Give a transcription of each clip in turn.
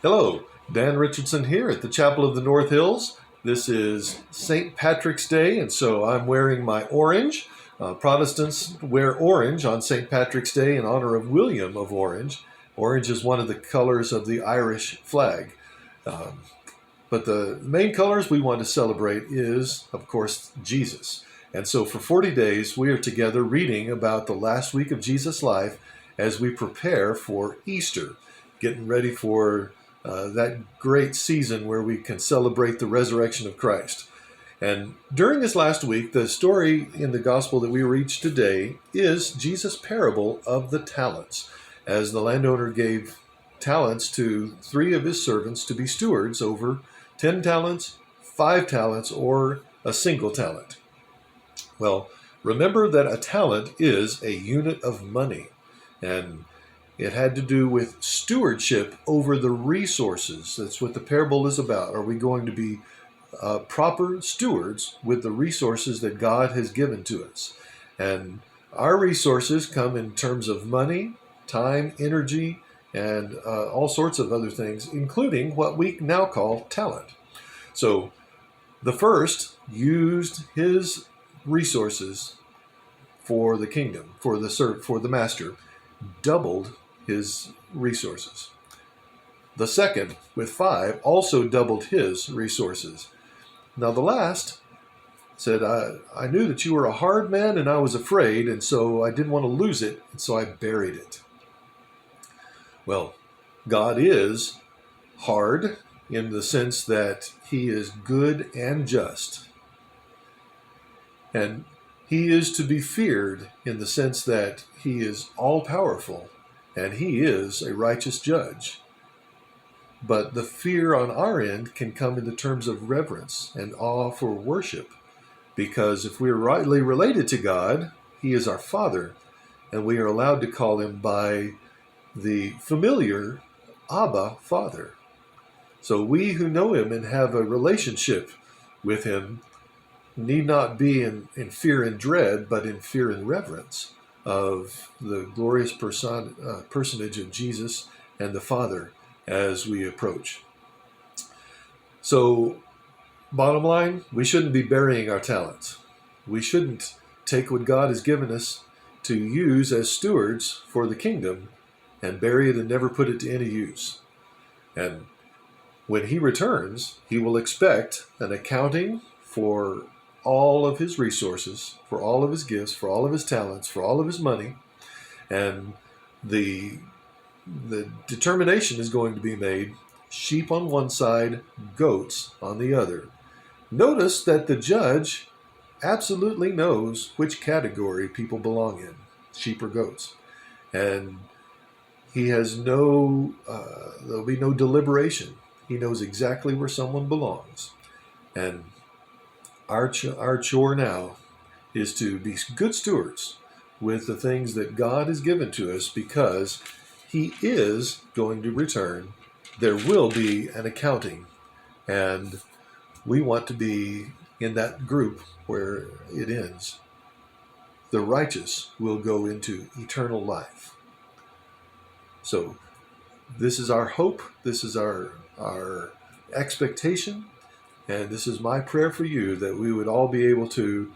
Hello, Dan Richardson here at the Chapel of the North Hills. This is St. Patrick's Day, and so I'm wearing my orange. Protestants wear orange on St. Patrick's Day in honor of William of Orange. Orange is one of the colors of the Irish flag. Um, but the main colors we want to celebrate is, of course, Jesus. And so for 40 days, we are together reading about the last week of Jesus' life as we prepare for Easter, getting ready for that great season where we can celebrate the resurrection of Christ. And during this last week, the story in the gospel that we reach today is Jesus' parable of the talents, as the landowner gave talents to three of his servants to be stewards over 10 talents, 5 talents, or a single talent. Well, remember that a talent is a unit of money, and it had to do with stewardship over the resources. That's what the parable is about. Are we going to be proper stewards with the resources that God has given to us? And our resources come in terms of money, time, energy, and all sorts of other things, including what we now call talent. So the first used his resources for the kingdom, for the master, doubled his resources. The second, with 5, also doubled his resources. Now the last said, I knew that you were a hard man and I was afraid, and so I didn't want to lose it, and so I buried it. Well, God is hard in the sense that he is good and just. And he is to be feared in the sense that he is all-powerful and he is a righteous judge. But the fear on our end can come in the terms of reverence and awe for worship, because if we're rightly related to God, he is our Father, and we are allowed to call him by the familiar Abba, Father. So we who know him and have a relationship with him need not be in fear and dread, but in fear and reverence of the glorious personage of Jesus and the Father as we approach. So, bottom line, we shouldn't be burying our talents. We shouldn't take what God has given us to use as stewards for the kingdom and bury it and never put it to any use. And when he returns, he will expect an accounting for all of his resources, for all of his gifts, for all of his talents, for all of his money. And the determination is going to be made: sheep on one side, goats on the other. Notice that the judge absolutely knows which category people belong in, sheep or goats. And he has there'll be no deliberation. He knows exactly where someone belongs. And our chore now is to be good stewards with the things that God has given to us, because he is going to return. There will be an accounting, and we want to be in that group where it ends. The righteous will go into eternal life. So this is our hope, this is our expectation, and this is my prayer for you, that we would all be able to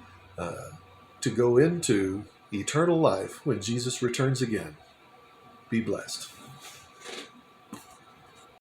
go into eternal life when Jesus returns again. Be blessed.